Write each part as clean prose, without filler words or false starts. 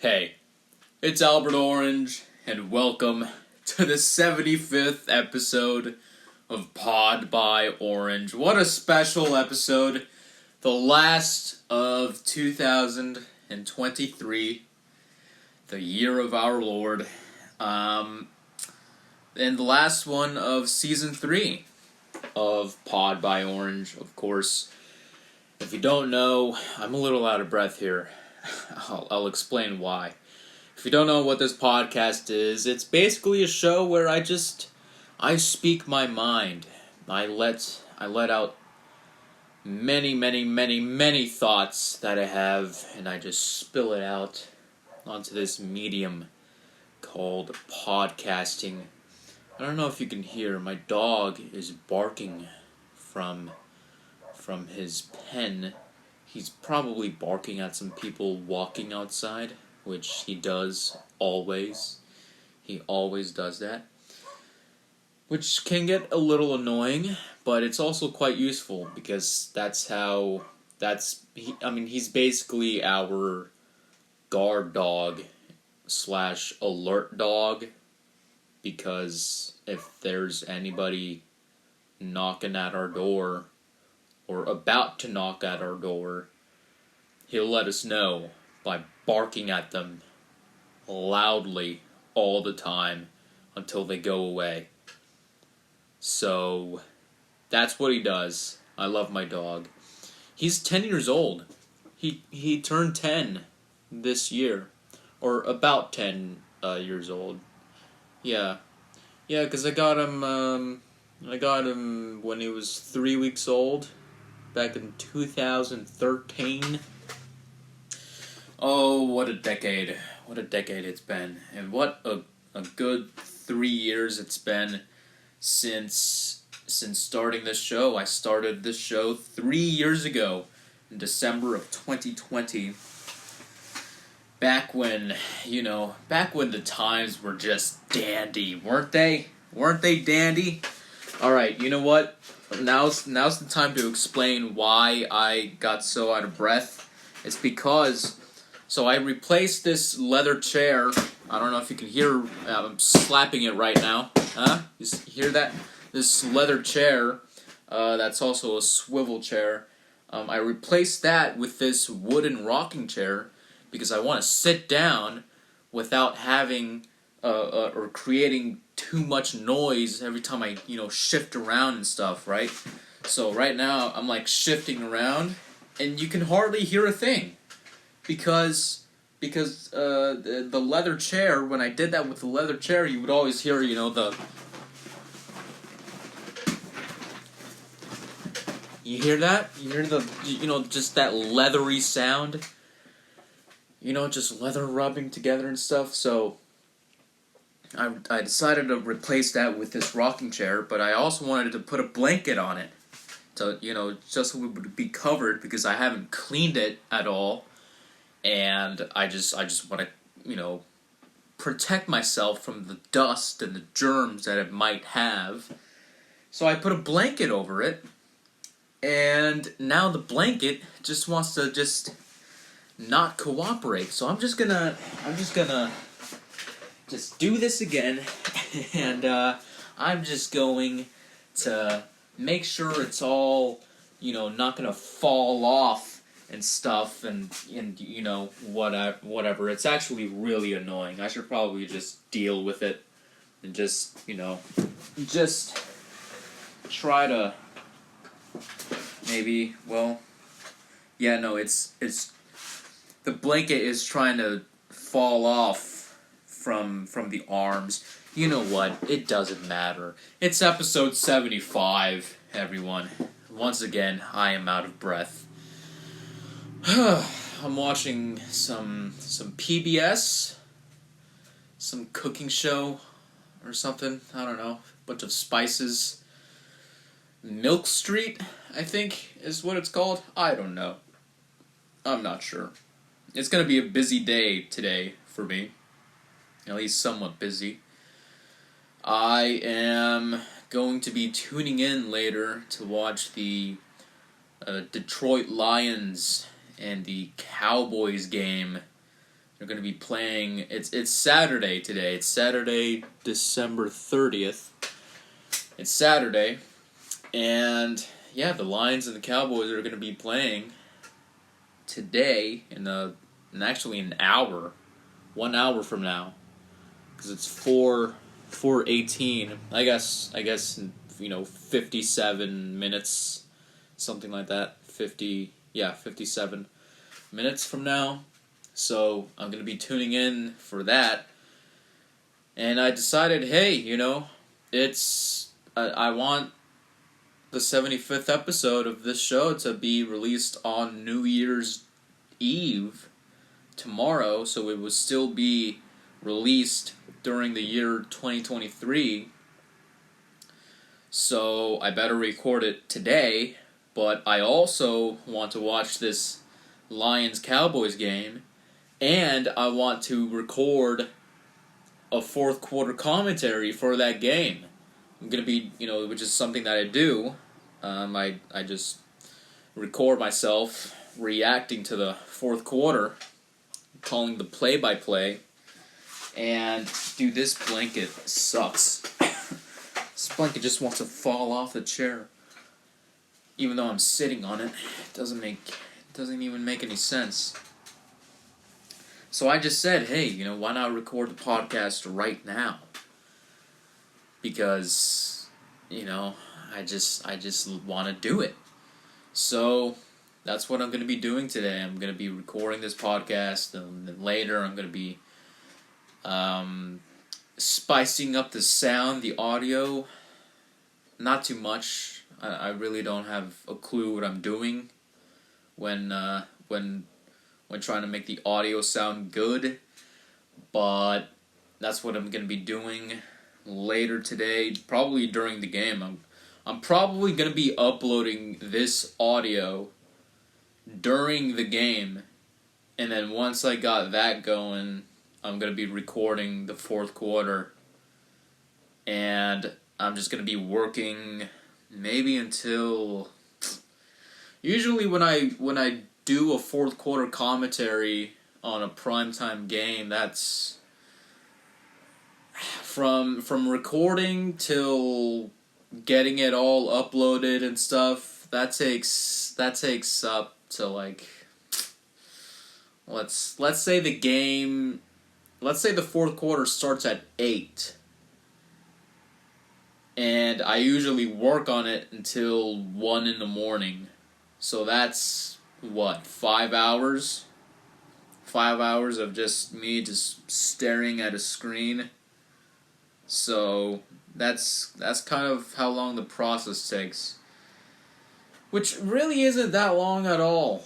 Hey, it's Albert Orange, and welcome to the 75th episode of Pod by Orange. What a special episode. The last of 2023, the year of our Lord, and the last one of Season 3 of Pod by Orange, of course. If you don't know, I'm a little out of breath here. I'll explain why. If you don't know what this podcast is, it's basically a show where I speak my mind. I let out many thoughts that I have, and I just spill it out onto this medium called podcasting. I don't know if you can hear, my dog is barking from his pen. He's probably barking at some people walking outside, which he does always. He always does that. Which can get a little annoying, but it's also quite useful because he's basically our guard dog / alert dog, because if there's anybody knocking at our door or about to knock at our door, he'll let us know by barking at them loudly all the time until they go away. So that's what he does. I love my dog. He's 10 years old. He turned 10 this year, or about 10 years old. Yeah, because I got him when he was 3 weeks old, back in 2013. Oh, what a decade. What a decade it's been. And what a good 3 years it's been since starting this show. I started this show 3 years ago, in December of 2020. Back when the times were just dandy, weren't they? Weren't they dandy? Alright, you know what? Now's the time to explain why I got so out of breath. It's because, so I replaced this leather chair. I don't know if you can hear, I'm slapping it right now. Huh? You hear that? This leather chair, that's also a swivel chair. I replaced that with this wooden rocking chair because I want to sit down without having or creating too much noise every time I, shift around and stuff, right? So right now I'm like shifting around and you can hardly hear a thing because the leather chair, when I did that with the leather chair, you would always hear, you hear that? You hear just that leathery sound? Just leather rubbing together and stuff. So I decided to replace that with this rocking chair, but I also wanted to put a blanket on it. So, just so it would be covered, because I haven't cleaned it at all. And I just want to, protect myself from the dust and the germs that it might have. So I put a blanket over it. And now the blanket just wants to not cooperate. So I'm just gonna do this again, and I'm just going to make sure it's all, not gonna fall off and stuff, and whatever. It's actually really annoying. I should probably just deal with it and just try to maybe, it's the blanket is trying to fall off from the arms. You know what? It doesn't matter. It's episode 75, everyone. Once again, I am out of breath. I'm watching some PBS, some cooking show or something. I don't know. Bunch of spices. Milk Street, I think, is what it's called. I don't know. I'm not sure. It's going to be a busy day today for me. At least somewhat busy. I am going to be tuning in later to watch the Detroit Lions and the Cowboys game They're going to be playing. It's Saturday today. It's Saturday, December 30th. It's Saturday, and yeah, the Lions and the Cowboys are going to be playing today in actually an hour, 1 hour from now, because it's 4:18. I guess 57 minutes, something like that. 57 minutes from now. So I'm going to be tuning in for that. And I decided, hey, I want the 75th episode of this show to be released on New Year's Eve tomorrow, so it would still be released during the year 2023. So I better record it today, but I also want to watch this Lions-Cowboys game, and I want to record a fourth quarter commentary for that game. I'm going to be, which is something that I do. I just record myself reacting to the fourth quarter, calling the play-by-play, and dude, this blanket sucks. This blanket just wants to fall off the chair. Even though I'm sitting on it, it doesn't even make any sense. So I just said, hey, why not record the podcast right now? Because, I just want to do it. So that's what I'm going to be doing today. I'm going to be recording this podcast, and then later I'm going to be spicing up the sound, the audio. Not too much. I really don't have a clue what I'm doing when trying to make the audio sound good, but that's what I'm going to be doing later today, probably during the game. I'm probably going to be uploading this audio during the game, and then once I got that going, I'm going to be recording the fourth quarter, and I'm just going to be working maybe until... Usually when I do a fourth quarter commentary on a primetime game, that's from recording till getting it all uploaded and stuff. That takes up to like, let's say the fourth quarter starts at 8. And I usually work on it until 1 in the morning. So that's, 5 hours? 5 hours of just me just staring at a screen. So that's kind of how long the process takes. Which really isn't that long at all,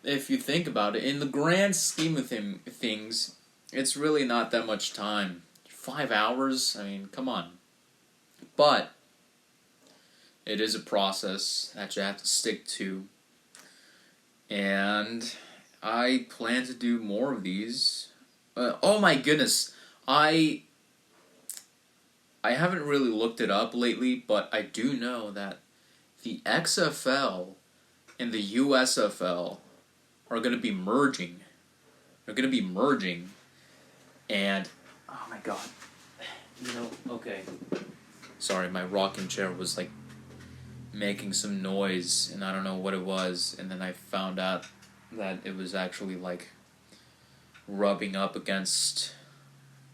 if you think about it. In the grand scheme of things, it's really not that much time. 5 hours? I mean, come on. But it is a process that you have to stick to. And I plan to do more of these. Oh my goodness. I haven't really looked it up lately, but I do know that the XFL and the USFL are going to be merging. They're going to be merging. And, oh my god. Okay. Sorry, my rocking chair was like making some noise, and I don't know what it was, and then I found out that it was actually like rubbing up against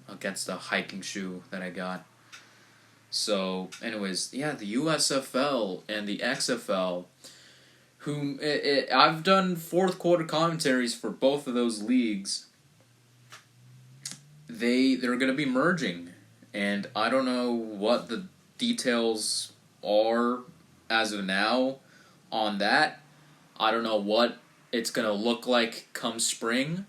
a hiking shoe that I got. So, anyways, yeah, the USFL and the XFL, I've done fourth quarter commentaries for both of those leagues. They're going to be merging, and I don't know what the details are as of now on that. I don't know what it's going to look like come spring,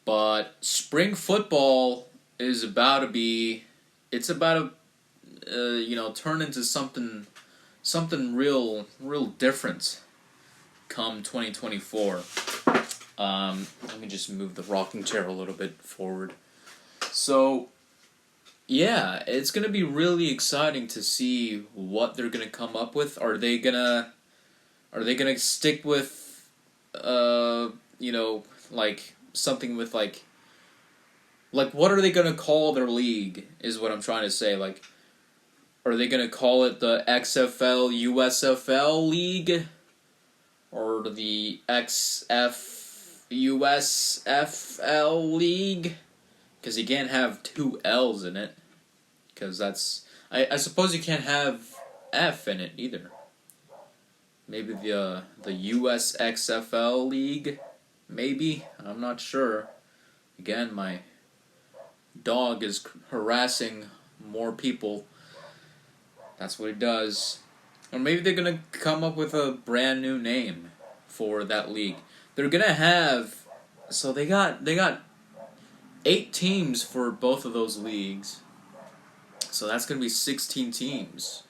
but spring football is about to turn into something real different come 2024. Let me just move the rocking chair a little bit forward. So, yeah, it's going to be really exciting to see what they're going to come up with. Are they going to stick with like something with like Like, what are they gonna call their league? Is what I'm trying to say. Like, are they gonna call it the XFL USFL League, or the XF USFL League? Because you can't have two L's in it. Because that's... I suppose you can't have F in it either. Maybe the USXFL League? Maybe? I'm not sure. Again, my dog is harassing more people. That's what he does. Or maybe they're going to come up with a brand new name for that league. They're going to have... So they got 8 teams for both of those leagues. So that's going to be 16 teams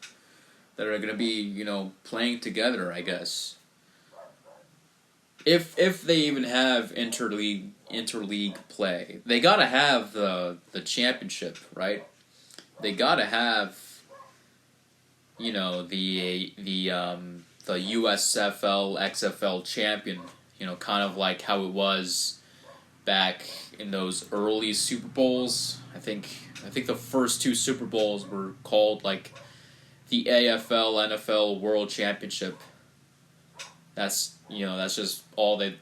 that are going to be, playing together, I guess. If they even have interleague play. They got to have the championship, right? They got to have the USFL XFL champion, kind of like how it was back in those early Super Bowls. I think the first 2 Super Bowls were called like the AFL NFL World Championship. That's just all that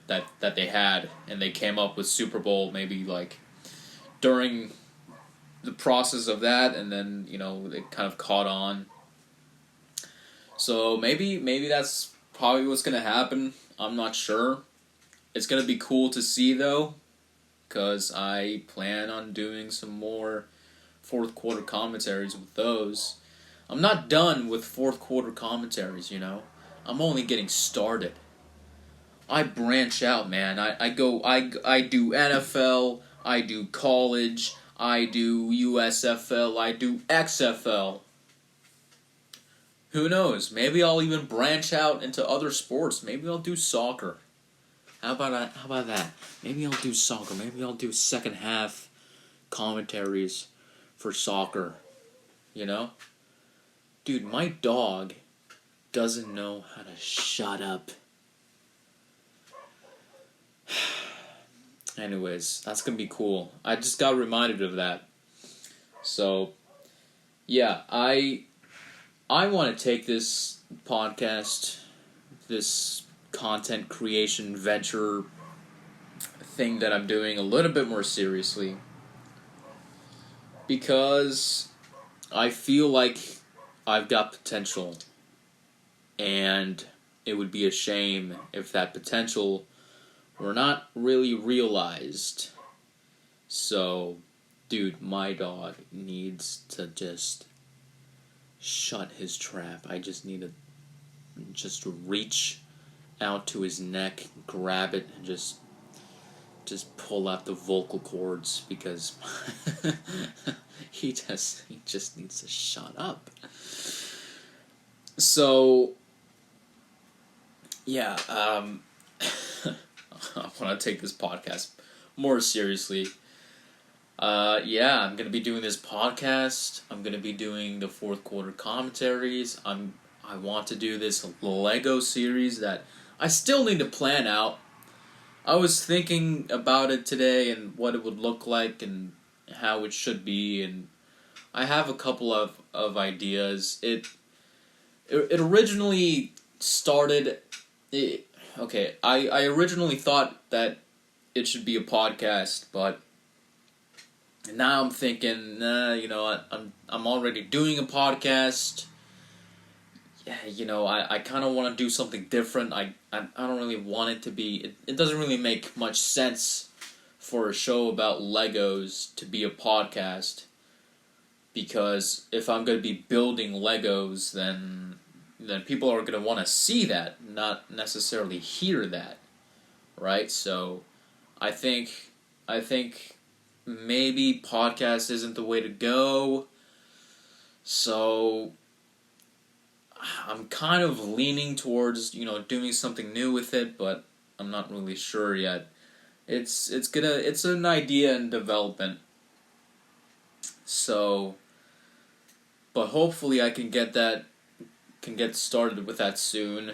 they had, and they came up with Super Bowl maybe like during the process of that, and then it kind of caught on. So maybe that's probably what's gonna happen. I'm not sure. It's gonna be cool to see though, because I plan on doing some more fourth quarter commentaries with those. I'm not done with fourth quarter commentaries, I'm only getting started. I branch out, man. I do NFL, I do college, I do USFL, I do XFL. Who knows? Maybe I'll even branch out into other sports. Maybe I'll do soccer. How about that? Maybe I'll do soccer. Maybe I'll do second half commentaries for soccer. Dude, my dog doesn't know how to shut up. Anyways, that's gonna be cool. I just got reminded of that. So, yeah, I want to take this podcast, this content creation venture thing that I'm doing a little bit more seriously. Because I feel like I've got potential. And it would be a shame if that potential were not really realized. So, dude, my dog needs to just shut his trap. I just need to just reach out to his neck, grab it, and just pull out the vocal cords, because he just needs to shut up. So, yeah, I want to take this podcast more seriously. Yeah, I'm going to be doing this podcast. I'm going to be doing the fourth quarter commentaries. I want to do this Lego series that I still need to plan out. I was thinking about it today and what it would look like and how it should be, and I have a couple of ideas. It originally started... I originally thought that it should be a podcast, but now I'm thinking, I'm already doing a podcast. Yeah, I kind of want to do something different. I don't really want it to be... It doesn't really make much sense for a show about Legos to be a podcast, because if I'm going to be building Legos, then people are going to want to see that, not necessarily hear that, right? So I think maybe podcast isn't the way to go. So I'm kind of leaning towards, doing something new with it, but I'm not really sure yet. It's an idea in development. So, but hopefully I can get started with that soon.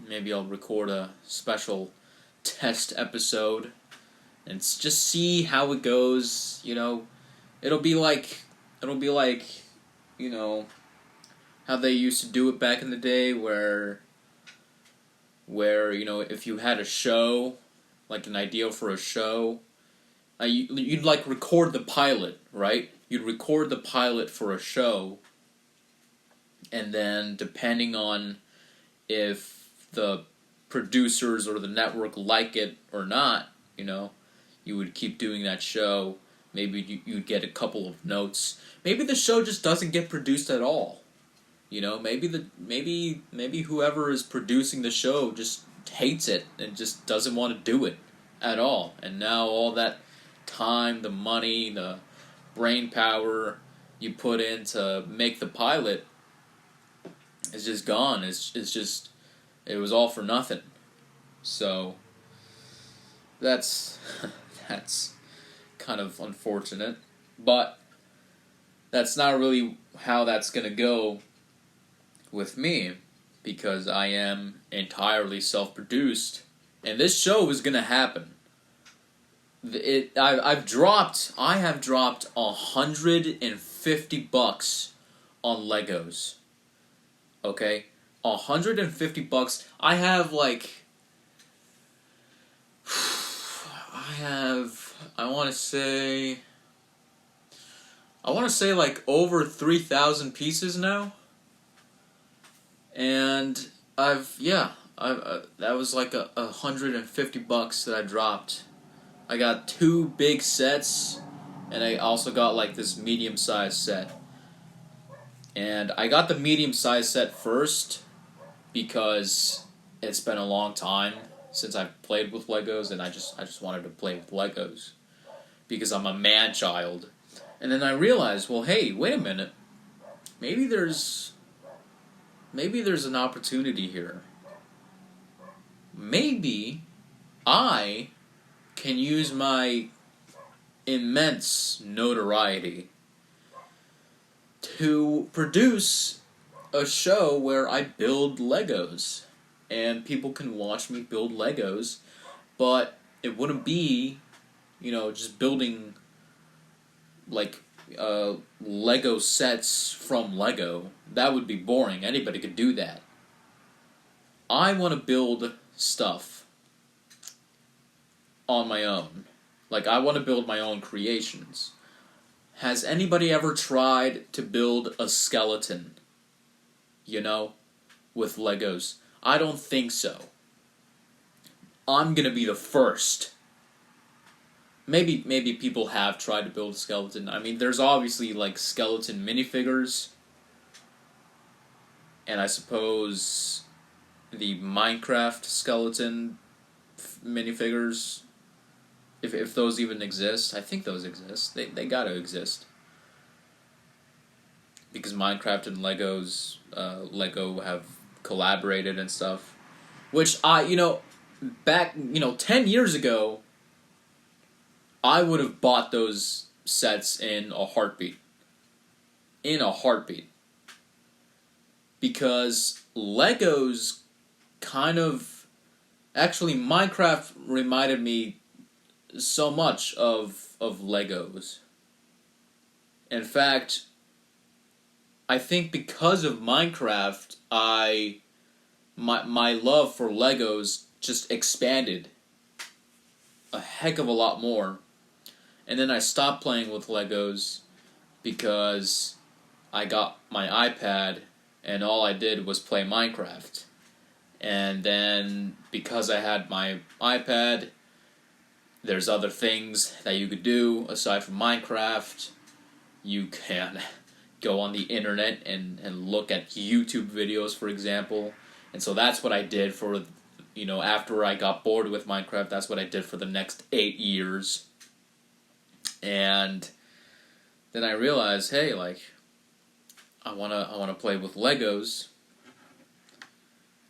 Maybe I'll record a special test episode and just see how it goes. You know, it'll be like, you know, how they used to do it back in the day, where you know, if you had a show, like an idea for a show, you'd like record the pilot, right? You'd record the pilot for a show, and then depending on if the producers or the network like it or not, you know, you would keep doing that show. Maybe you'd get a couple of notes. Maybe the show just doesn't get produced at all. You know, maybe whoever is producing the show just hates it and just doesn't want to do it at all. And now all that time, the money, the brain power you put in to make the pilot is just gone. It was all for nothing. So that's that's kind of unfortunate, but that's not really how that's gonna go with me, because I am entirely self-produced, and this show is gonna happen. I have dropped $150 on Legos. Okay, $150. I want to say like over 3,000 pieces now. And that was like $150 that I dropped. I got 2 big sets, and I also got like this medium-sized set. And I got the medium-sized set first because it's been a long time since I've played with Legos, and I just wanted to play with Legos because I'm a man-child. And then I realized, well, hey, wait a minute. Maybe there's an opportunity here. Maybe I can use my immense notoriety to produce a show where I build Legos, and people can watch me build Legos, but it wouldn't be, you know, just building like Lego sets from Lego. That would be boring. Anybody could do that. I want to build stuff on my own. Like, I want to build my own creations. Has anybody ever tried to build a skeleton, you know, with Legos? I don't think so. I'm gonna be the first. Maybe people have tried to build a skeleton. I mean, there's obviously like skeleton minifigures, and I suppose the Minecraft skeleton minifigures, if those even exist. I think those exist. They gotta exist, because Minecraft and Lego have collaborated and stuff. Which back 10 years ago, I would have bought those sets in a heartbeat. In a heartbeat. Because Legos actually, Minecraft reminded me so much of Legos. In fact, I think because of Minecraft, my love for Legos just expanded a heck of a lot more. And then I stopped playing with Legos because I got my iPad and all I did was play Minecraft. And then because I had my iPad, there's other things that you could do aside from Minecraft. You can go on the internet and look at YouTube videos, for example. And so that's what I did for, after I got bored with Minecraft, that's what I did for the next 8 years. And then I realized, hey, like, I wanna play with Legos.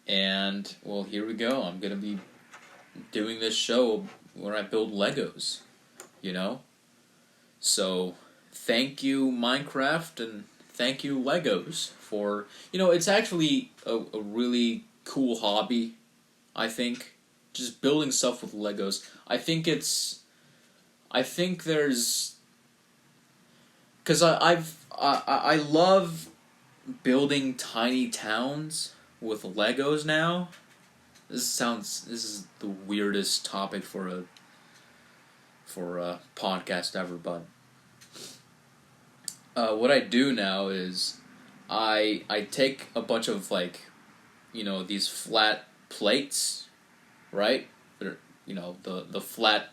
And, well, here we go. I'm gonna be doing this show where I build Legos, So, thank you, Minecraft, and thank you, Legos, for, it's actually a really cool hobby, I think. Just building stuff with Legos. I think it's I think there's, because I love building tiny towns with Legos now. This is the weirdest topic for a podcast ever, but what I do now is I take a bunch of, like, these flat plates, right? The flat,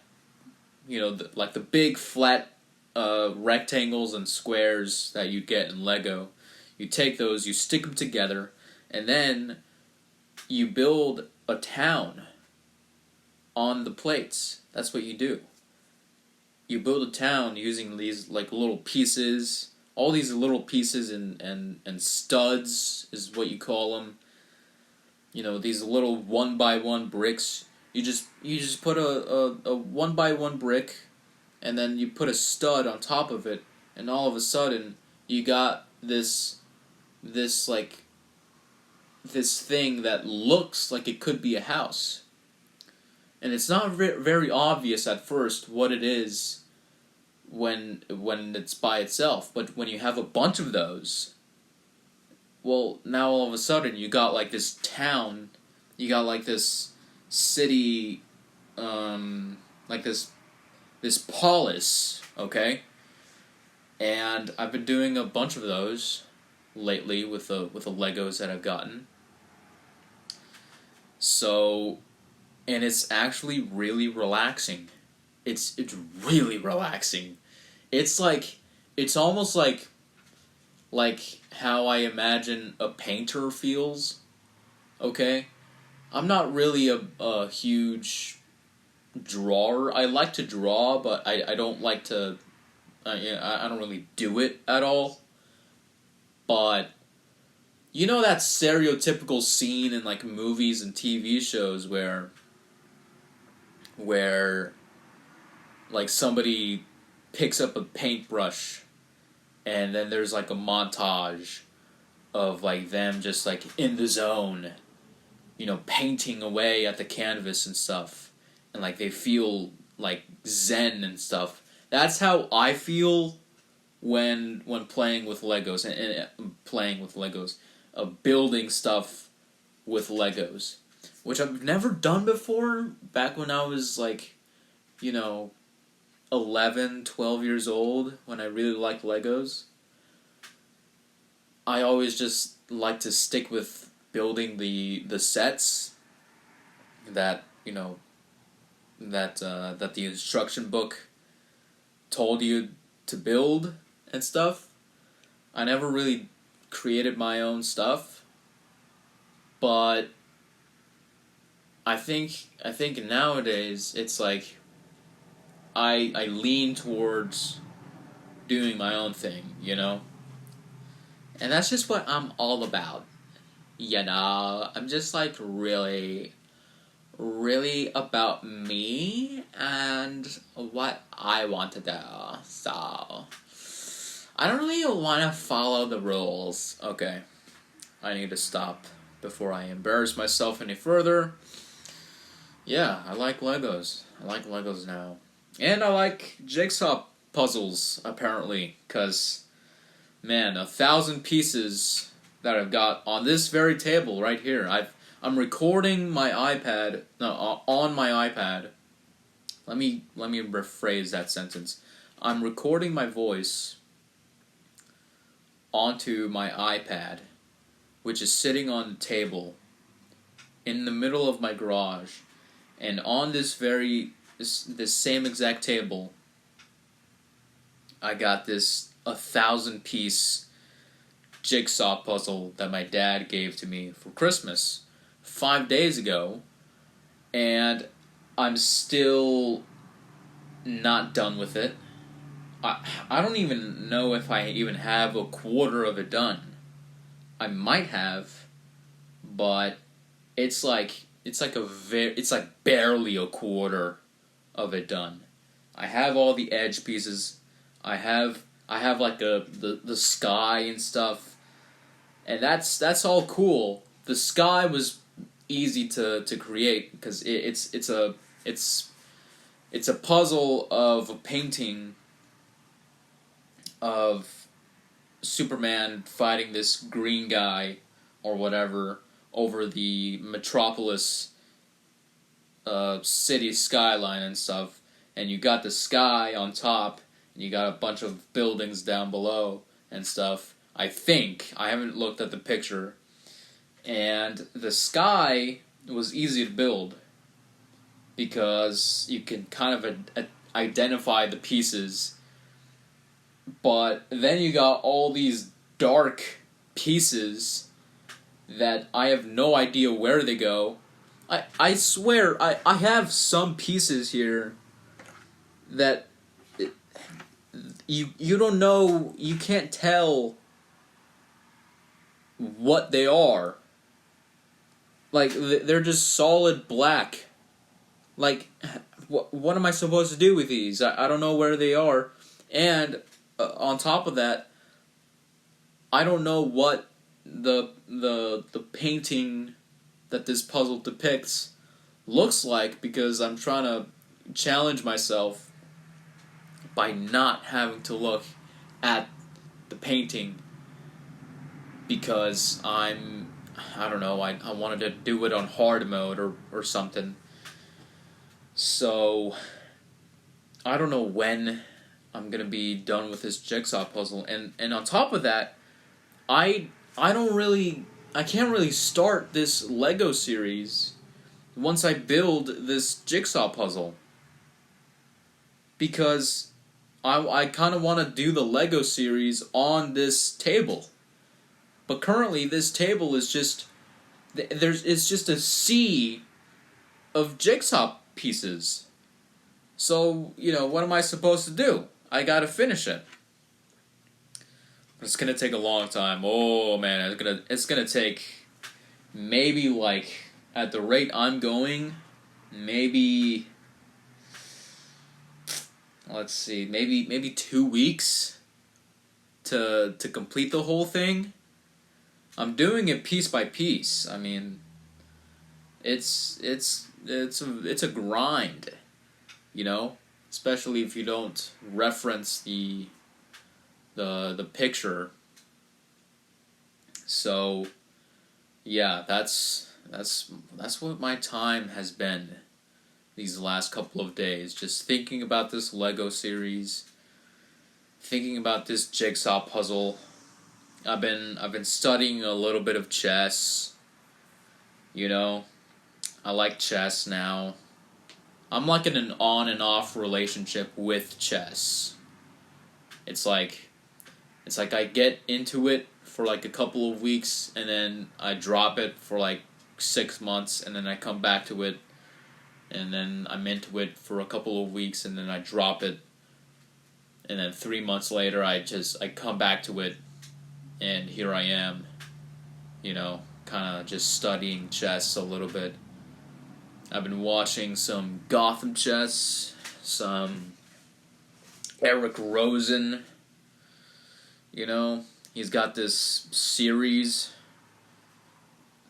like the big flat rectangles and squares that you get in Lego. You take those, you stick them together, and then you build a town on the plates. That's what you do. You build a town using these, like, little pieces. All these little pieces and studs is what you call them. These little 1x1 bricks. You just put a 1x1 brick, and then you put a stud on top of it, and all of a sudden you got this thing that looks like it could be a house. And it's not very obvious at first what it is when it's by itself, but when you have a bunch of those, well, now all of a sudden you got, like, this town, you got, like, this city, like this polis, okay? And I've been doing a bunch of those lately with the Legos that I've gotten. So, and it's actually really relaxing. It's really relaxing. It's almost like how I imagine a painter feels. Okay? I'm not really a huge drawer. I like to draw, but I don't like to, I don't really do it at all. But that stereotypical scene in, like, movies and TV shows where like, somebody picks up a paintbrush and then there's, like, a montage of, like, them just, like, in the zone, painting away at the canvas and stuff, and, like, they feel, like, zen and stuff. That's how I feel when playing with Legos and playing with Legos, building stuff with Legos, which I've never done before. Back when I was, like, 11, 12 years old, when I really liked Legos, I always just like to stick with building the sets that that the instruction book told you to build and stuff. I never really created my own stuff, but I think nowadays it's like I lean towards doing my own thing, and that's just what I'm all about. I'm just, like, really about me and what I want to do. So I don't really want to follow the rules. Okay, I need to stop before I embarrass myself any further. Yeah, I like Legos. I like Legos now. And I like jigsaw puzzles, apparently, because, man, 1,000 pieces that I've got on this very table right here. I'm recording my iPad, on my iPad. Let me rephrase that sentence. I'm recording my voice onto my iPad, which is sitting on the table in the middle of my garage, and on this same exact table, I got this 1,000-piece jigsaw puzzle that my dad gave to me for Christmas 5 days ago, and I'm still not done with it. I don't even know if I even have a quarter of it done. I might have, but it's like barely a quarter of it done. I have all the edge pieces. I have like the sky and stuff. And that's all cool. The sky was easy to create because it's It's a puzzle of a painting of Superman fighting this green guy or whatever over the Metropolis city skyline and stuff, and you got the sky on top, and you got a bunch of buildings down below and stuff. I think I haven't looked at the picture, and the sky was easy to build because you can kind of identify the pieces. But then you got all these dark pieces that I have no idea where they go. I swear, I have some pieces here that you don't know, you can't tell what they are. Like, they're just solid black. Like, what am I supposed to do with these? I don't know where they are. And on top of that, I don't know what the painting that this puzzle depicts looks like, because I'm trying to challenge myself by not having to look at the painting, because I don't know, I wanted to do it on hard mode or something. So I don't know when I'm gonna be done with this jigsaw puzzle, and on top of that, I can't really start this Lego series once I build this jigsaw puzzle, because I kind of want to do the Lego series on this table, but currently this table is just it's just a sea of jigsaw pieces. So, what am I supposed to do? I gotta finish it. It's gonna take a long time. Oh man, it's gonna take maybe, like, at the rate I'm going, maybe, let's see, maybe 2 weeks to complete the whole thing. I'm doing it piece by piece. I mean, it's a grind, especially if you don't reference the picture. So yeah, that's what my time has been these last couple of days, just thinking about this Lego series, thinking about this jigsaw puzzle. I've been studying a little bit of chess. I like chess now. I'm like in an on and off relationship with chess. It's like I get into it for like a couple of weeks, and then I drop it for like 6 months, and then I come back to it, and then I'm into it for a couple of weeks, and then I drop it, and then 3 months later I come back to it, and here I am, kind of just studying chess a little bit. I've been watching some Gotham chess, some Eric Rosen. He's got this series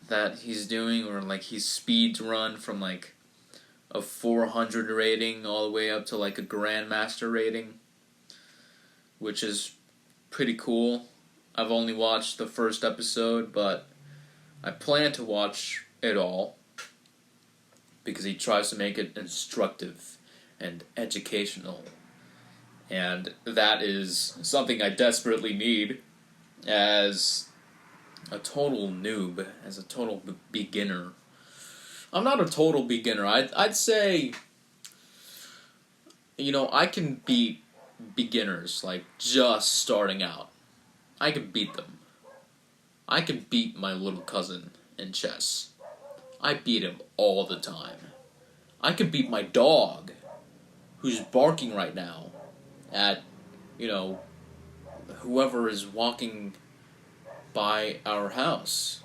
that he's doing, or like he speeds run from like a 400 rating all the way up to like a Grandmaster rating, which is pretty cool. I've only watched the first episode, but I plan to watch it all, because he tries to make it instructive and educational. And that is something I desperately need as a total noob, as a total beginner. I'm not a total beginner. I'd say, I can beat beginners, like just starting out. I can beat them. I can beat my little cousin in chess. I beat him all the time. I can beat my dog, who's barking right now at, whoever is walking by our house.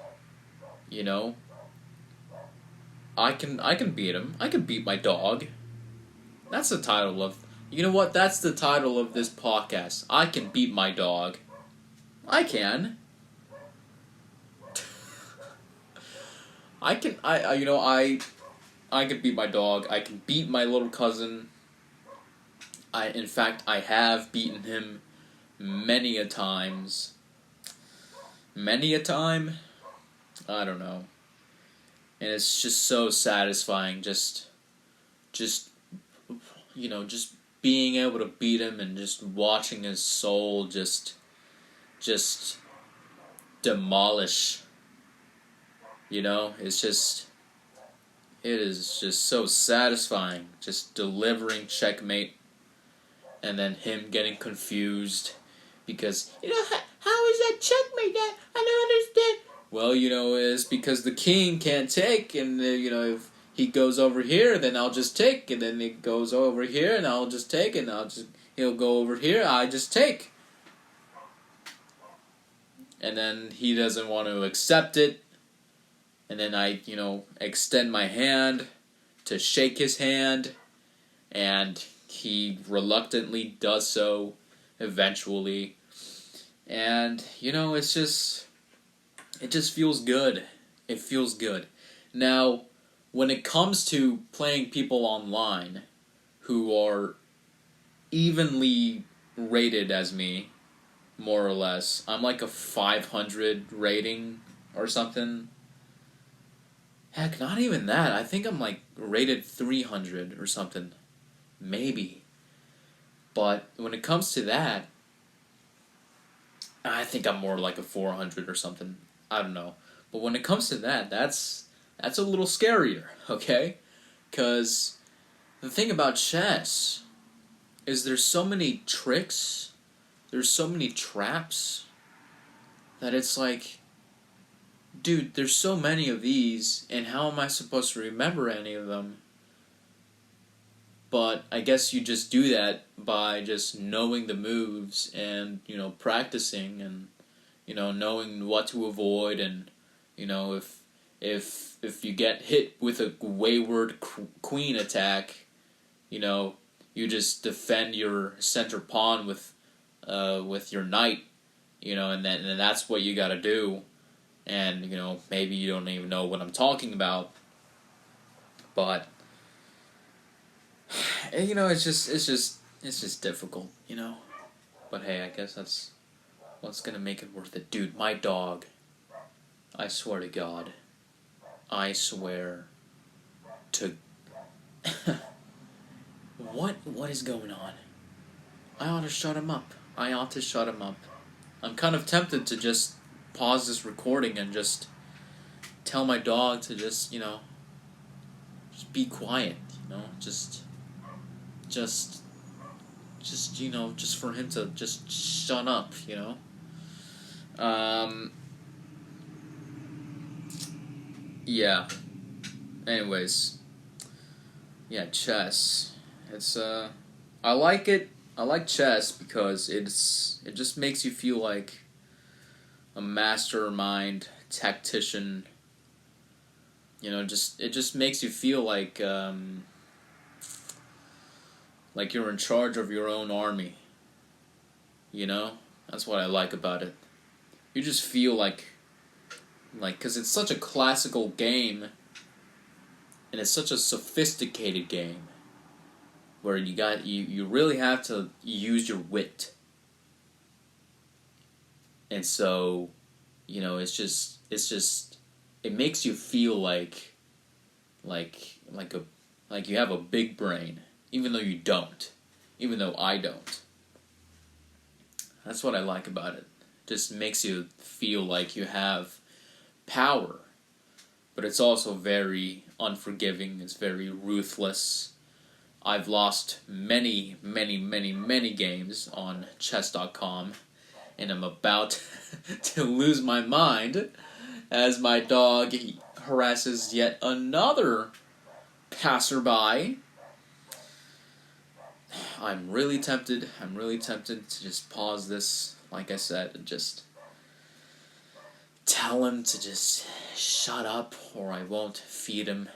I can beat him. I can beat my dog. That's the title of... You know what? That's the title of this podcast. I can beat my dog. I can. I can beat my dog. I can beat my little cousin. In fact, I have beaten him many a times. Many a time? I don't know. And it's just so satisfying, just, just being able to beat him and just watching his soul just demolish. It is just so satisfying, just delivering checkmate, and then him getting confused, because, how is that checkmate? I don't understand. Well, it's because the king can't take, and, if he goes over here, then I'll just take, and then he goes over here, and I'll just take, and he'll go over here, I just take. And then he doesn't want to accept it, and then I, extend my hand to shake his hand, and he reluctantly does so eventually. And, it just feels good. It feels good. Now, when it comes to playing people online who are evenly rated as me, more or less, I'm like a 500 rating or something. Heck, not even that. I think I'm like rated 300 or something. Maybe. But when it comes to that, I think I'm more like a 400 or something. I don't know. But when it comes to that, that's a little scarier, okay? Because the thing about chess is there's so many tricks, there's so many traps, that it's like, dude, there's so many of these, and how am I supposed to remember any of them? But I guess you just do that by just knowing the moves and, practicing and, knowing what to avoid, and, if you get hit with a wayward queen attack, you just defend your center pawn with your knight, and that's what you gotta do. And, maybe you don't even know what I'm talking about, but, it's just difficult, But hey, I guess that's what's gonna make it worth it. Dude, my dog, I swear to God, I swear to... What is going on? I ought to shut him up. I'm kind of tempted to just pause this recording and just tell my dog to just be quiet, just for him to just shut up, yeah. Anyways, yeah, chess. It's I like it. I like chess because it just makes you feel like a mastermind tactician. It just makes you feel like you're in charge of your own army. That's what I like about it. You just feel like, because it's such a classical game, and it's such a sophisticated game, where you really have to use your wit. And so, it makes you feel like you have a big brain, even though you don't, even though I don't. That's what I like about it. Just makes you feel like you have power, but it's also very unforgiving. It's very ruthless. I've lost many, many, many, many games on chess.com, and I'm about to lose my mind as my dog harasses yet another passerby. I'm really tempted to just pause this, like I said, and just tell him to just shut up, or I won't feed him,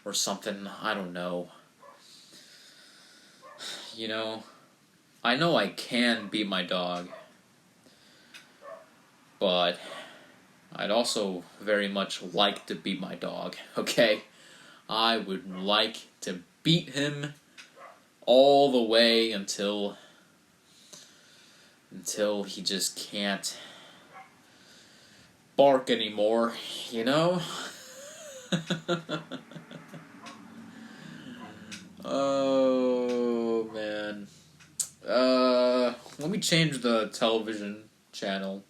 or something. I don't know. I know I can beat my dog, but I'd also very much like to beat my dog, okay? I would like to beat him all the way until he just can't bark anymore, you know? Oh, man. Let me change the television channel,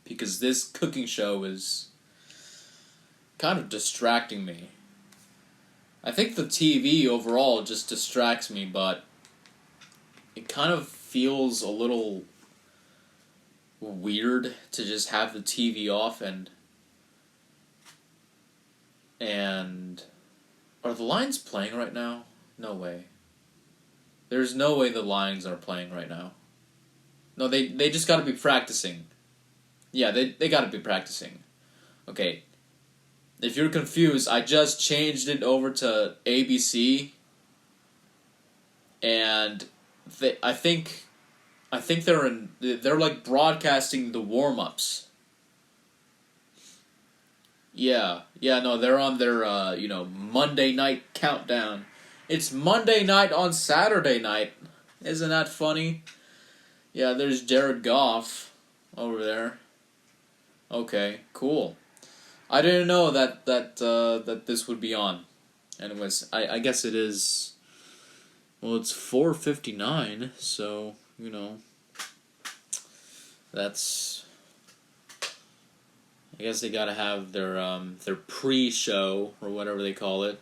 because this cooking show is kind of distracting me. I think the TV overall just distracts me, but it kind of feels a little weird to just have the TV off and are the Lions playing right now? No way. There's no way the Lions are playing right now. No, they just gotta be practicing. Yeah, they gotta be practicing. Okay. If you're confused, I just changed it over to ABC, and I think they're like broadcasting the warm-ups. Yeah, no, they're on their Monday night countdown. It's Monday night on Saturday night. Isn't that funny? Yeah, there's Jared Goff over there. Okay, cool. I didn't know that this would be on. Anyways, I guess it is. Well, it's 4:59, so that's. I guess they gotta have their pre-show or whatever they call it.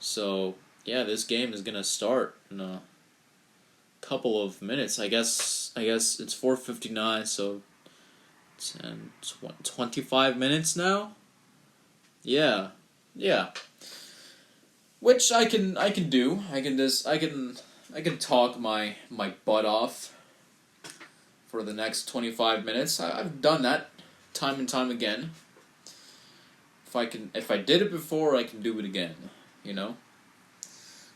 So yeah, this game is gonna start in a couple of minutes. I guess it's 4:59, so 25 minutes now. Yeah. Which I can do. I can talk my butt off for the next 25 minutes. I've done that time and time again. If I did it before, I can do it again,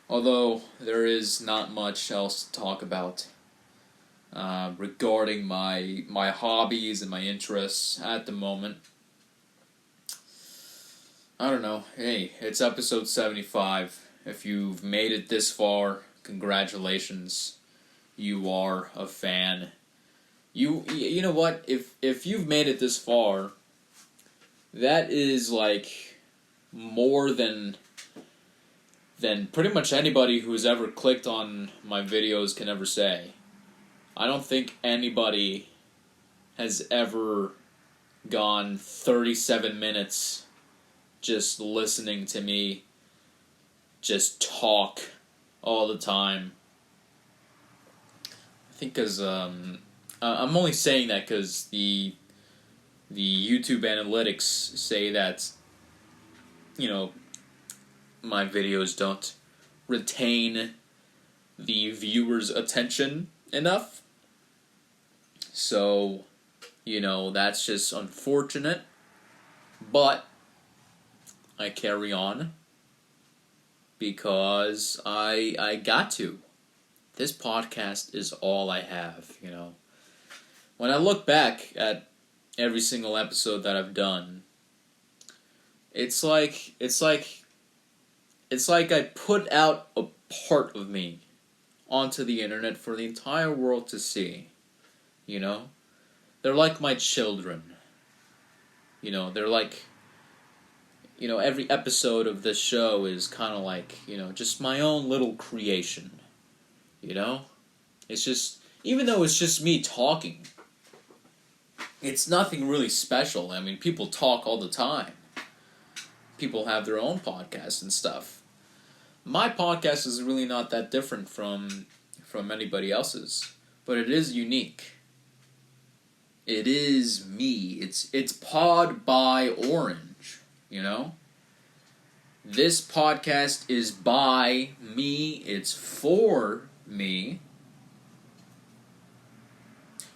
Although there is not much else to talk about regarding my hobbies and my interests at the moment. I don't know. Hey, it's episode 75. If you've made it this far, congratulations. You are a fan. You know what? If you've made it this far, that is like more than pretty much anybody who's ever clicked on my videos can ever say. I don't think anybody has ever gone 37 minutes just listening to me just talk all the time. I think because I'm only saying that because the YouTube analytics say that my videos don't retain the viewer's attention enough. So, that's just unfortunate. But I carry on because I got to. This podcast is all I have, When I look back at every single episode that I've done, it's like I put out a part of me onto the internet for the entire world to see, They're like my children. They're like, every episode of this show is kind of like, just my own little creation, It's just, even though it's just me talking, it's nothing really special. I mean, people talk all the time. People have their own podcasts and stuff. My podcast is really not that different from anybody else's, but it is unique. It is me. It's Pod by Orange, This podcast is by me. It's for me.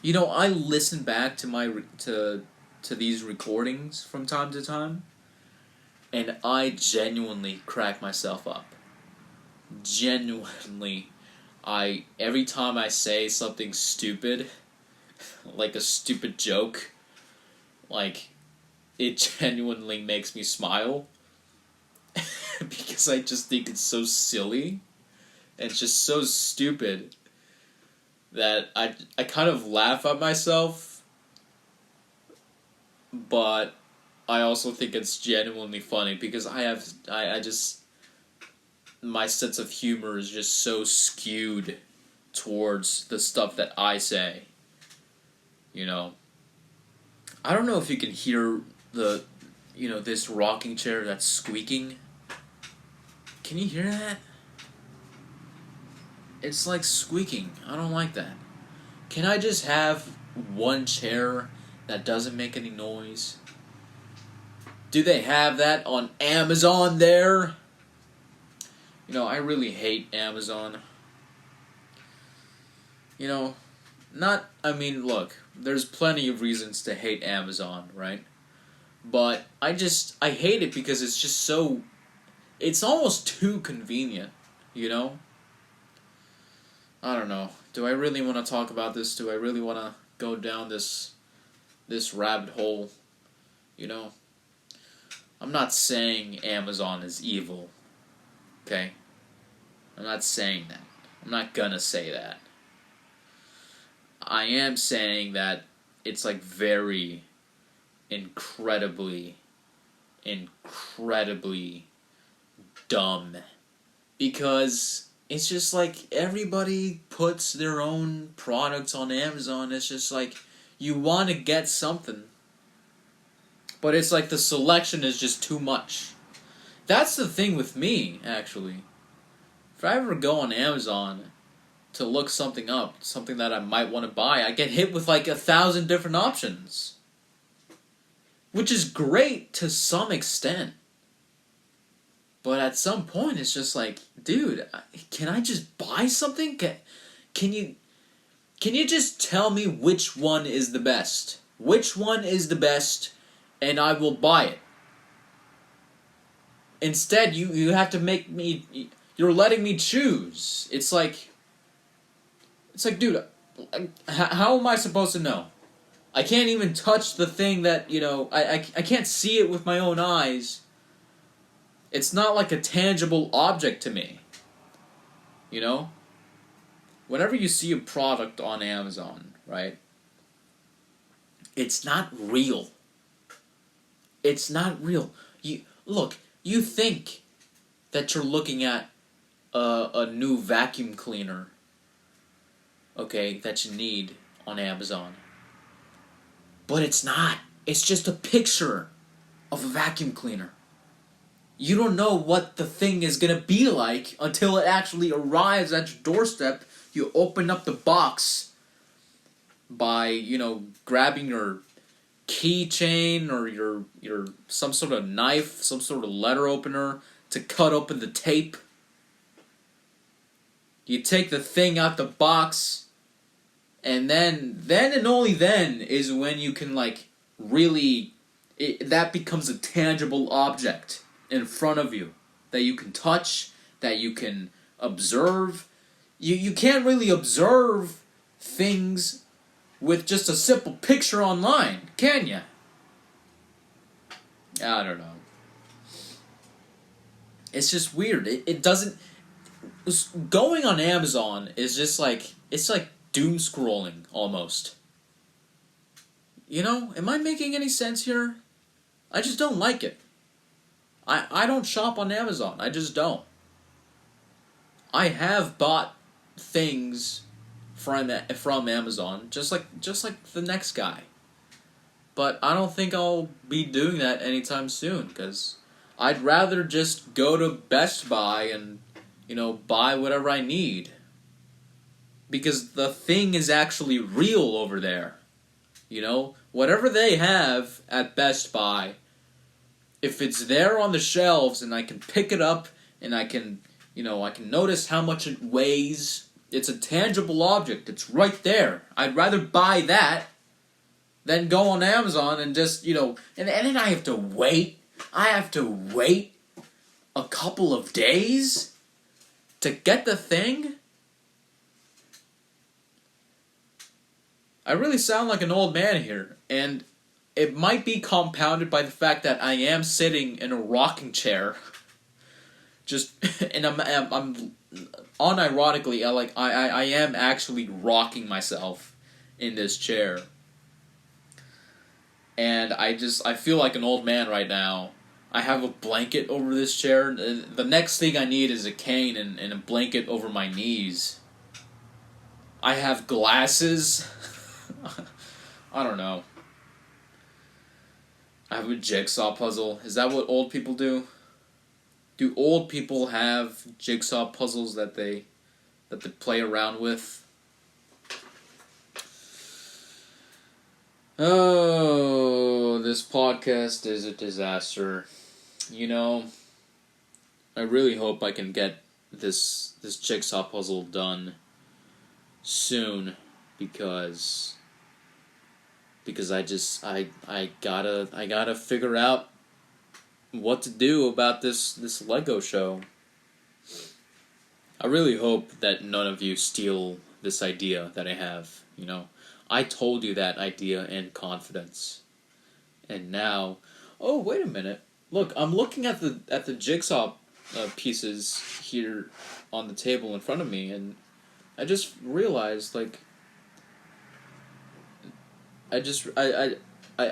I listen back to these recordings from time to time, and I genuinely crack myself up. Genuinely, every time I say something stupid, like a stupid joke, like, it genuinely makes me smile, because I just think it's so silly, It's just so stupid that I kind of laugh at myself, but I also think it's genuinely funny because I just, my sense of humor is just so skewed towards the stuff that I say. You know, I don't know if you can hear this rocking chair that's squeaking. Can you hear that? It's like squeaking. I don't like that. Can I just have one chair that doesn't make any noise? Do they have that on Amazon there? I really hate Amazon. Look, there's plenty of reasons to hate Amazon, right? But I hate it because it's just so, it's almost too convenient, I don't know. Do I really want to talk about this? Do I really want to go down this rabbit hole? I'm not saying Amazon is evil, okay? I'm not saying that. I'm not gonna say that. I am saying that it's like very incredibly dumb. Because it's just like everybody puts their own products on Amazon. It's just like you want to get something, but it's like the selection is just too much. That's the thing with me, actually. If I ever go on Amazon to look something up, something that I might want to buy, I get hit with like 1,000 different options. Which is great to some extent. But at some point, it's just like, dude, can I just buy something? Can you just tell me which one is the best? Which one is the best, and I will buy it. Instead, you have to make me, you're letting me choose. It's like, dude, how am I supposed to know? I can't even touch the thing that, I can't see it with my own eyes. It's not like a tangible object to me. Whenever you see a product on Amazon, right? It's not real. It's not real. You think that you're looking at a new vacuum cleaner, okay, that you need on Amazon. But it's not. It's just a picture of a vacuum cleaner. You don't know what the thing is going to be like until it actually arrives at your doorstep. You open up the box by, grabbing your keychain or your some sort of knife, some sort of letter opener to cut open the tape. You take the thing out the box, and then and only then is when you can really, that becomes a tangible object in front of you that you can touch, that you can observe. You can't really observe things with just a simple picture online, can you? I don't know. It's just weird. It doesn't... Going on Amazon is just like... It's like doom scrolling, almost. Am I making any sense here? I just don't like it. I don't shop on Amazon. I just don't. I have bought things from Amazon, just like the next guy. But I don't think I'll be doing that anytime soon, because I'd rather just go to Best Buy and, buy whatever I need. Because the thing is actually real over there. Whatever they have at Best Buy, if it's there on the shelves and I can pick it up and I can notice how much it weighs, it's a tangible object. It's right there. I'd rather buy that than go on Amazon and just, and then I have to wait. I have to wait a couple of days to get the thing. I really sound like an old man here, and it might be compounded by the fact that I am sitting in a rocking chair just and I'm unironically I am actually rocking myself in this chair. And I feel like an old man right now. I have a blanket over this chair. The next thing I need is a cane and a blanket over my knees. I have glasses. I don't know. I have a jigsaw puzzle. Is that what old people do? Do old people have jigsaw puzzles that they play around with? Oh, this podcast is a disaster. You know, I really hope I can get this jigsaw puzzle done soon because I gotta figure out what to do about this Lego show. I really hope that none of you steal this idea that I have, you know. I told you that idea in confidence. And now, oh, wait a minute. Look, I'm looking at the jigsaw pieces here on the table in front of me, and I just realized, like, I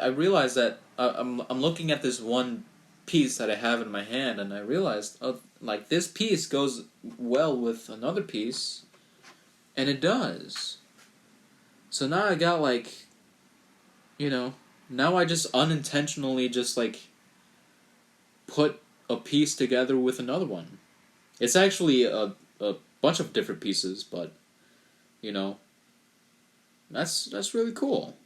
realized that I'm looking at this one piece that I have in my hand, and I realized, like, this piece goes well with another piece, and it does. So now I got, like, you know, now I just unintentionally just, like, put a piece together with another one. It's actually a bunch of different pieces, but, you know, that's really cool.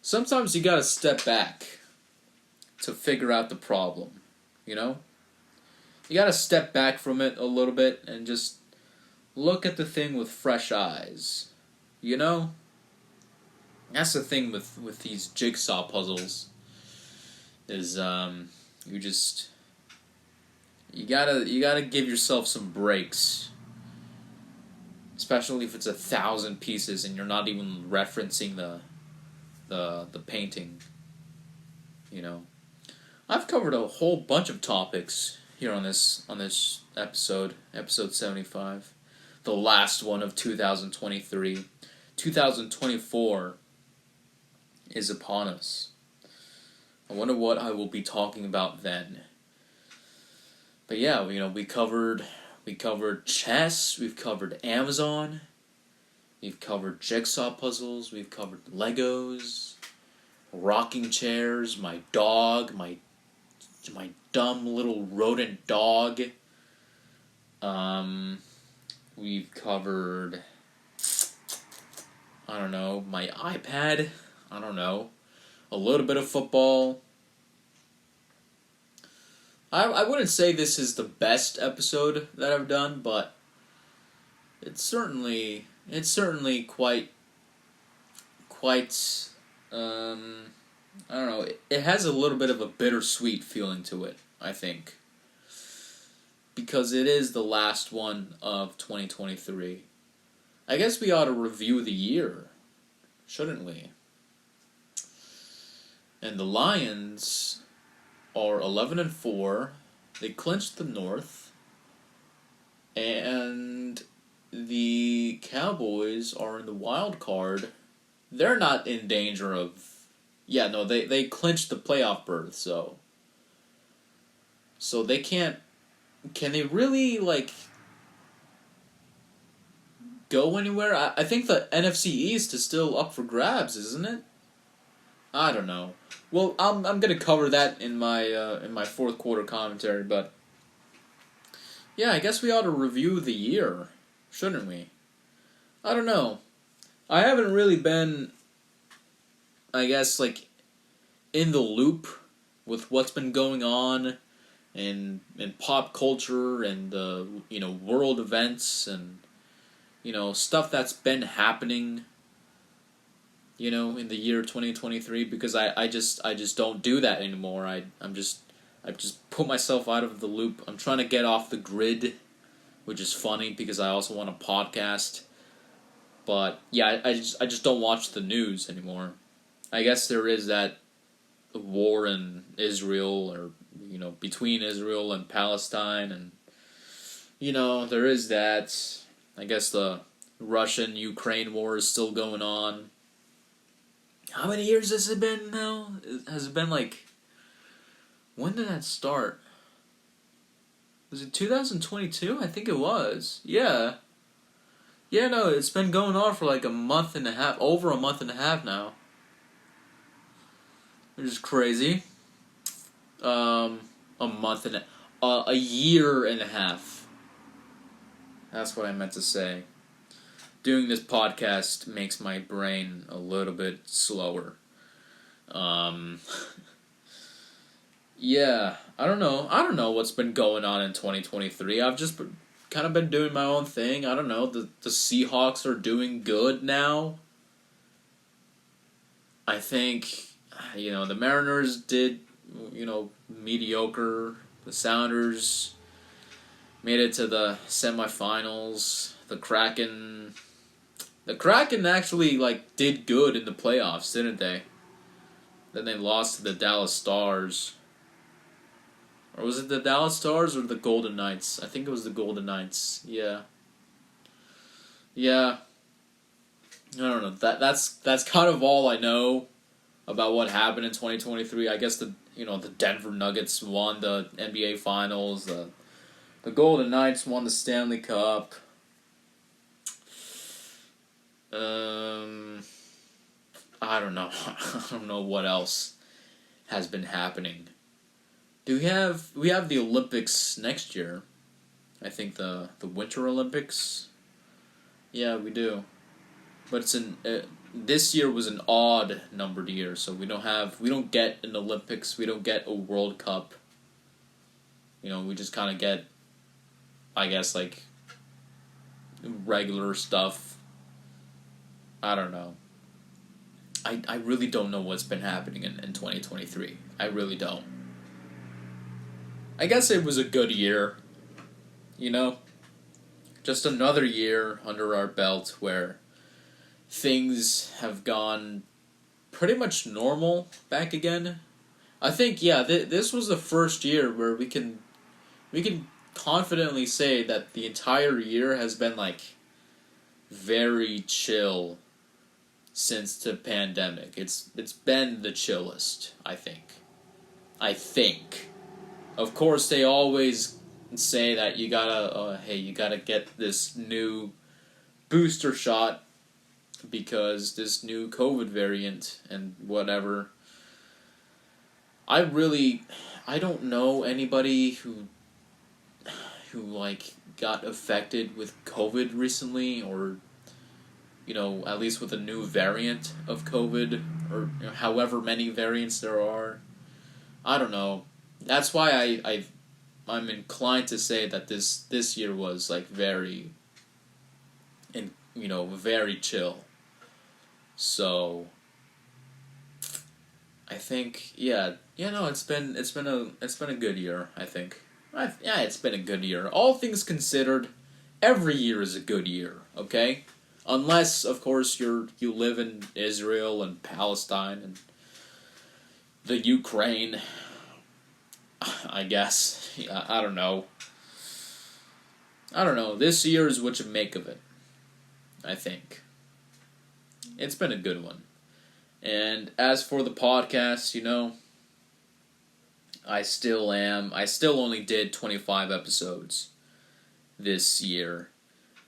Sometimes you gotta step back to figure out the problem, you know? You gotta step back from it a little bit and just look at the thing with fresh eyes. You know? That's the thing with these jigsaw puzzles. Is you gotta give yourself some breaks. Especially if it's 1,000 pieces and you're not even referencing the painting. You know. I've covered a whole bunch of topics here on this episode 75. The last one of 2023. 2024 is upon us. I wonder what I will be talking about then. But yeah, you know, we covered chess, we've covered Amazon, we've covered jigsaw puzzles, we've covered Legos, rocking chairs, my dog, my dumb little rodent dog. We've covered, I don't know, my iPad. I don't know. A little bit of football. I wouldn't say this is the best episode that I've done, but it's certainly quite I don't know. It has a little bit of a bittersweet feeling to it, I think. Because it is the last one of 2023. I guess we ought to review the year, shouldn't we? And the Lions are 11-4. They clinched the North. And the Cowboys are in the wild card. They're not in danger of... Yeah, no, they clinched the playoff berth, so they can't... Can they really, like, go anywhere? I think the NFC East is still up for grabs, isn't it? I don't know. Well, I'm gonna cover that in my fourth quarter commentary, but yeah, I guess we ought to review the year, shouldn't we? I don't know. I haven't really been, I guess, like, in the loop with what's been going on in pop culture and world events and stuff that's been happening in the year 2023, because I just don't do that anymore. I've just put myself out of the loop. I'm trying to get off the grid, which is funny because I also want a podcast. But yeah, I just don't watch the news anymore. I guess there is that war in Israel, or between Israel and Palestine, and there is that. I guess the Russian-Ukraine war is still going on. How many years has it been now? Has it been when did that start? Was it 2022? I think it was. Yeah. Yeah, no, it's been going on for a month and a half, over a month and a half now. Which is crazy. A year and a half. That's what I meant to say. Doing this podcast makes my brain a little bit slower. Yeah, I don't know what's been going on in 2023. I've just kind of been doing my own thing. I don't know. The Seahawks are doing good now. I think, the Mariners did, mediocre. The Sounders made it to the semifinals. The Kraken actually, did good in the playoffs, didn't they? Then they lost to the Dallas Stars. Or was it the Dallas Stars or the Golden Knights? I think it was the Golden Knights. Yeah. Yeah. I don't know. That's kind of all I know about what happened in 2023. I guess the Denver Nuggets won the NBA Finals. The Golden Knights won the Stanley Cup. I don't know. I don't know what else has been happening. We have the Olympics next year. I think the Winter Olympics. Yeah, we do. But this year was an odd numbered year, so we don't get an Olympics, we don't get a World Cup. We just kind of get, I guess, regular stuff. I don't know. I really don't know what's been happening in 2023. I really don't. I guess it was a good year. Just another year under our belt where things have gone pretty much normal back again. I think, this was the first year where we can confidently say that the entire year has been very chill since the pandemic. It's been the chillest, I think. Of course, they always say that you gotta get this new booster shot because this new COVID variant and whatever. I don't know anybody who got affected with COVID recently, or at least with a new variant of COVID, or however many variants there are. I don't know. That's why I'm inclined to say that this year was very very chill. So I think it's been a good year, I think. It's been a good year. All things considered, every year is a good year, okay? Unless, of course, you live in Israel and Palestine and the Ukraine, I guess. I don't know. This year is what you make of it, I think. It's been a good one. And as for the podcast, I still only did 25 episodes this year,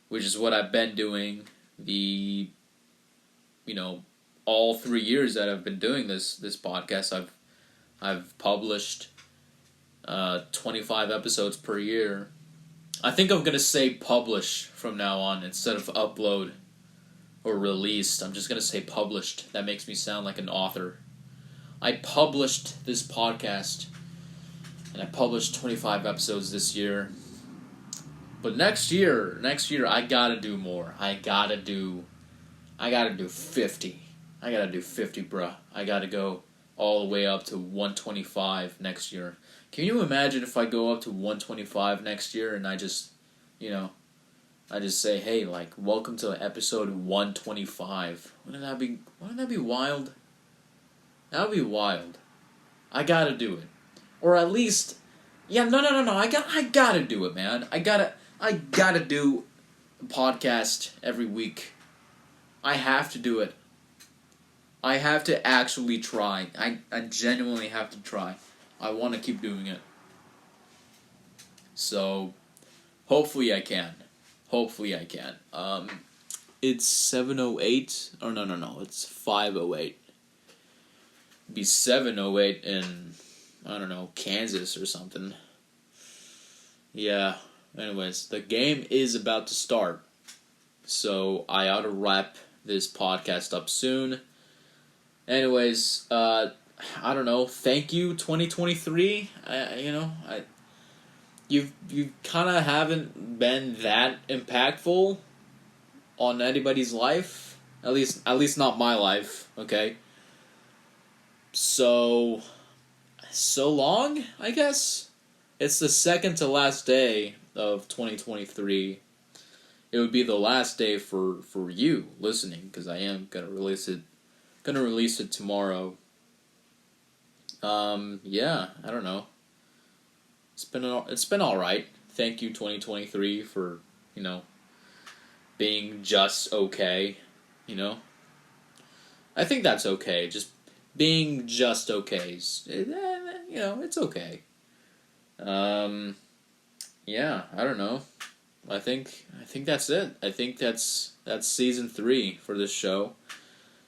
which is what I've been doing all 3 years that I've been doing this podcast. I've published 25 episodes per year. I think I'm going to say publish from now on instead of upload or released. I'm just going to say published. That makes me sound like an author. I published this podcast, and I published 25 episodes this year. But next year I gotta do more. I gotta do 50. I gotta do 50, bruh. I gotta go all the way up to 125 next year. Can you imagine if I go up to 125 next year and I just say, hey, welcome to episode 125. Wouldn't that be wild? That would be wild. I gotta do it. or at least, yeah, no. I gotta do it, man. I gotta do a podcast every week. I have to do it. I have to actually try. I genuinely have to try. I want to keep doing it. So, hopefully I can. Hopefully I can. It's 7:08. Oh, no. It's 5:08. It'd be 7:08 in, I don't know, Kansas or something. Yeah. Anyways, the game is about to start. So, I ought to wrap this podcast up soon. Anyways, I don't know. Thank you, 2023. You kind of haven't been that impactful on anybody's life. At least not my life. Okay. So long, I guess. It's the second to last day of 2023. It would be the last day for you listening, because I am gonna release it tomorrow. Yeah, I don't know. It's been all right. Thank you, 2023, for being just okay. I think that's okay. Just being just okay. It's okay. Yeah, I don't know. I think that's it. I think that's season 3 for this show.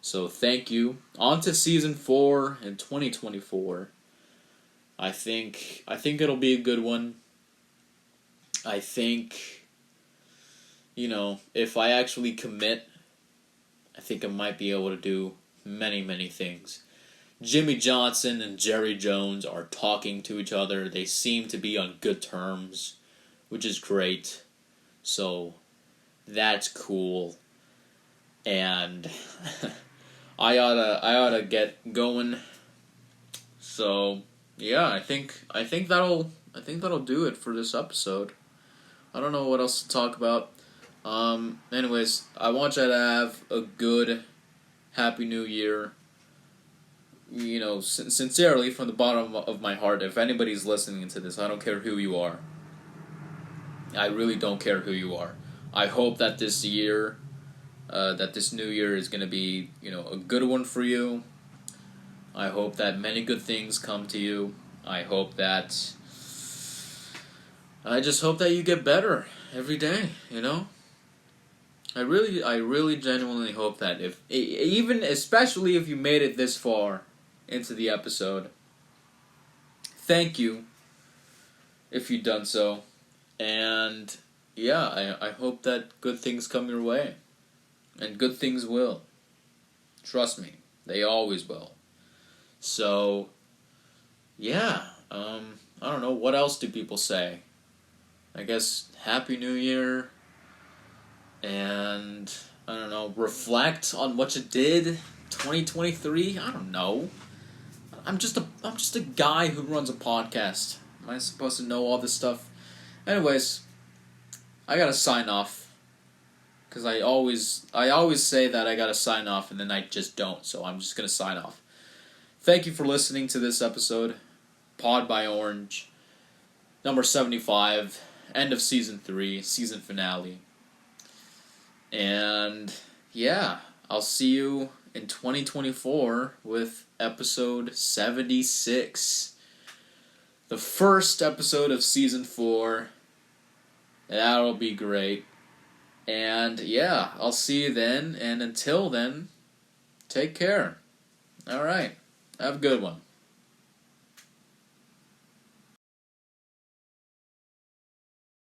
So thank you. On to season 4 in 2024. I think it'll be a good one. I think, if I actually commit, I think I might be able to do many, many things. Jimmy Johnson and Jerry Jones are talking to each other. They seem to be on good terms, which is great. So, that's cool. And I oughta get going. So, yeah, I think that'll do it for this episode. I don't know what else to talk about. Anyways, I want you to have a good, happy new year. Sincerely, from the bottom of my heart, if anybody's listening to this, I don't care who you are. I really don't care who you are. I hope that this year, that this new year is going to be, a good one for you. I hope that many good things come to you. I just hope that you get better every day, I really genuinely hope that especially if you made it this far into the episode, thank you if you've done so. And yeah, I hope that good things come your way. And good things will. Trust me, they always will. So, yeah, I don't know, what else do people say? I guess Happy New Year, and I don't know, reflect on what you did 2023. I don't know. I'm just a guy who runs a podcast. Am I supposed to know all this stuff? Anyways, I gotta sign off, because I always say that I gotta sign off and then I just don't. So I'm just gonna sign off. Thank you for listening to this episode, Pod by Orange, number 75, end of season 3, season finale. And yeah, I'll see you in 2024 with episode 76. The first episode of season 4. That'll be great. And yeah, I'll see you then. And until then, take care. Alright, have a good one.